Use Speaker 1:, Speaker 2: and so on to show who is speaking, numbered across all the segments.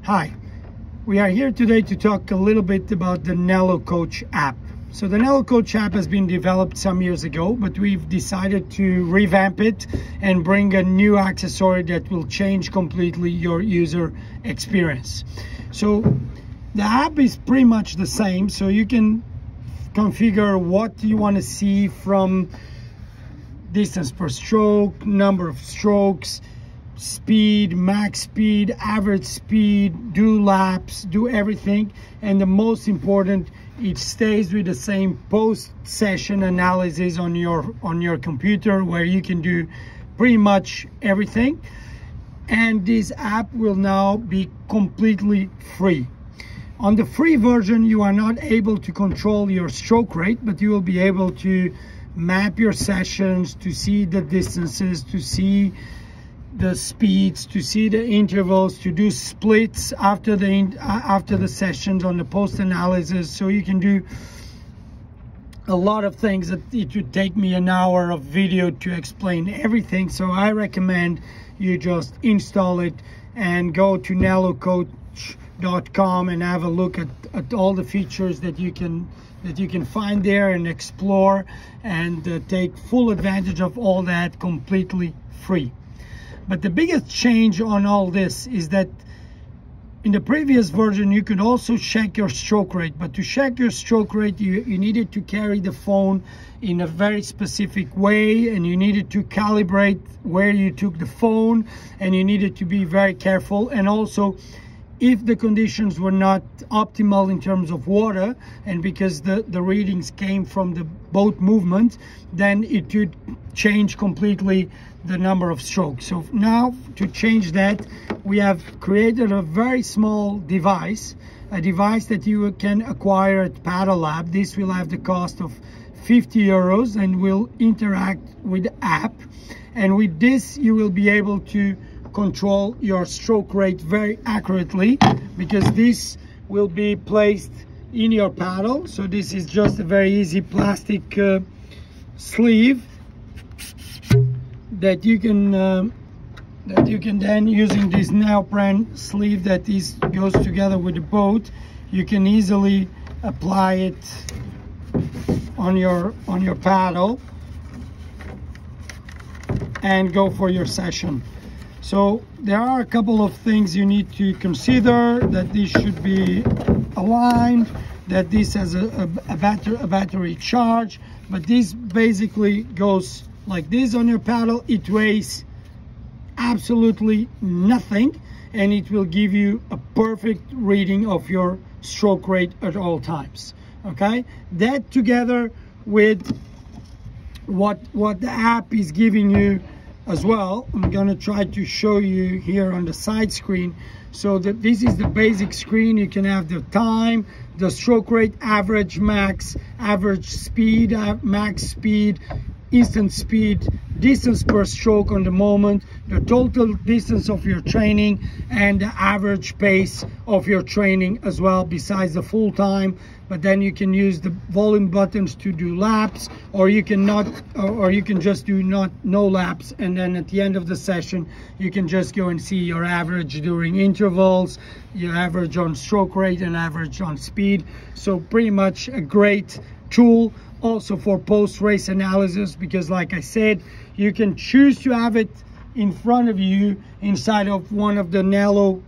Speaker 1: Hi, we are here today to talk a little bit about the Nelo Coach app. So the Nelo Coach app has been developed some years ago, but we've decided to revamp it and bring a new accessory that will change completely your user experience. So the app is pretty much the same, so you can configure what you want to see from distance per stroke, number of strokes, speed, max speed, average speed, do laps, do everything. And the most important, it stays with the same post-session analysis on your computer, where you can do pretty much everything. And this app will now be completely free. On the free version, you are not able to control your stroke rate, but you will be able to map your sessions, to see the distances, to see the speeds, to see the intervals, to do splits after the sessions on the post analysis. So you can do a lot of things that it would take me an hour of video to explain everything. So I recommend you just install it and go to nelocoach.com and have a look at all the features that you can find there and explore, and take full advantage of all that completely free. But the biggest change on all this is that in the previous version, you could also check your stroke rate. But to check your stroke rate, you needed to carry the phone in a very specific way, and you needed to calibrate where you took the phone, and you needed to be very careful. And also, if the conditions were not optimal in terms of water, and because the readings came from the boat movement, then it would change completely the number of strokes. So now, to change that, we have created a very small device, a device that you can acquire at Paddle Lab. This will have the cost of 50 euros and will interact with the app. And with this, you will be able to control your stroke rate very accurately, because this will be placed in your paddle. So this is just a very easy plastic sleeve that you can then, using this neoprene sleeve that goes together with the boat, you can easily apply it on your paddle and go for your session. So there are a couple of things you need to consider: that this should be aligned, that this has a battery charge. But this basically goes like this on your paddle. It weighs absolutely nothing, and it will give you a perfect reading of your stroke rate at all times. Okay, that together with what the app is giving you as well, I'm gonna try to show you here on the side screen. So that this is the basic screen. You can have the time, the stroke rate, average, max, average speed, max speed, instant speed, distance per stroke on the moment, the total distance of your training, and the average pace of your training as well, besides the full time. But then you can use the volume buttons to do laps, or you can just do no laps, and then at the end of the session you can just go and see your average during intervals, your average on stroke rate, and average on speed. So pretty much a great tool also for post-race analysis, because like I said, you can choose to have it in front of you inside of one of the Nelo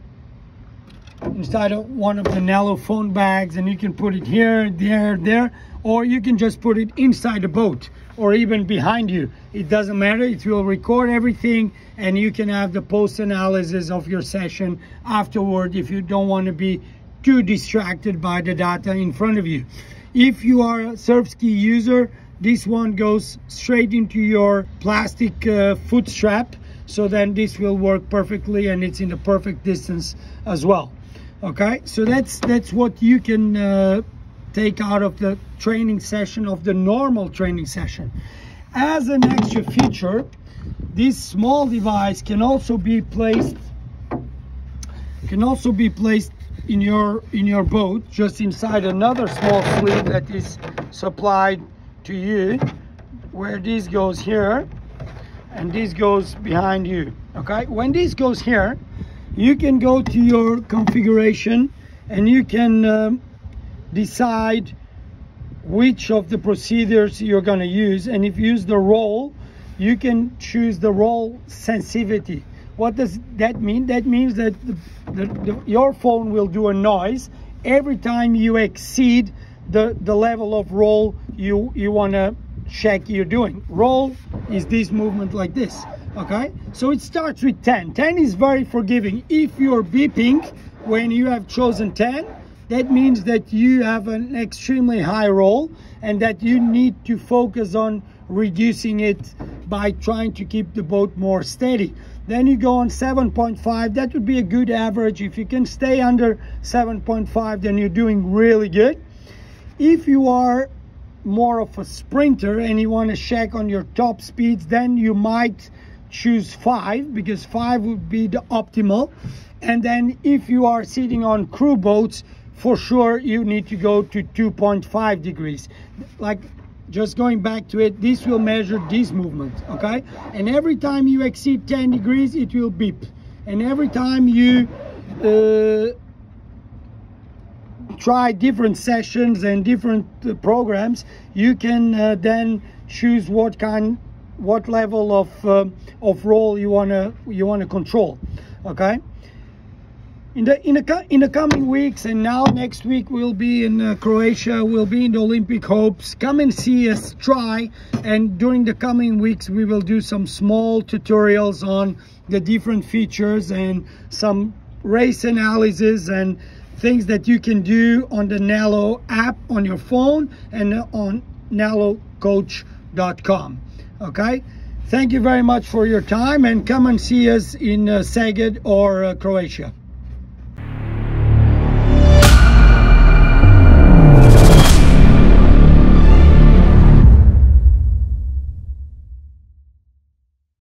Speaker 1: phone bags, and you can put it here, there, or you can just put it inside the boat or even behind you. It doesn't matter. It will record everything, and you can have the post analysis of your session afterward if you don't want to be too distracted by the data in front of you. If you are a surf ski user, this one goes straight into your plastic foot strap, so then this will work perfectly, and it's in the perfect distance as well. Okay, so that's what you can take out of the training session, of the normal training session. As an extra feature, this small device can also be placed in your boat, just inside another small sleeve that is supplied to you, where this goes here and this goes behind you. Okay, when this goes here, you can go to your configuration and you can decide which of the procedures you're going to use. And if you use the roll, you can choose the roll sensitivity. What does that mean? That means that your phone will do a noise every time you exceed the level of roll you want to check you're doing. Roll is this movement like this, okay? So it starts with 10. 10 is very forgiving. If you're beeping when you have chosen 10, that means that you have an extremely high roll and that you need to focus on reducing it by trying to keep the boat more steady. Then you go on 7.5. That would be a good average. If you can stay under 7.5, then you're doing really good. If you are more of a sprinter and you want to check on your top speeds, then you might choose 5, because 5 would be the optimal. And then if you are sitting on crew boats, for sure you need to go to 2.5 degrees. Like, just going back to it, this will measure this movement, okay? And every time you exceed 10 degrees, it will beep. And every time you try different sessions and different programs, you can then choose what level of roll you wanna control, okay? In the coming weeks, and now next week we'll be in Croatia, we'll be in the Olympic Hopes. Come and see us try, and during the coming weeks we will do some small tutorials on the different features and some race analysis and things that you can do on the Nelo app on your phone and on nelocoach.com. Okay, thank you very much for your time, and come and see us in Szeged or Croatia.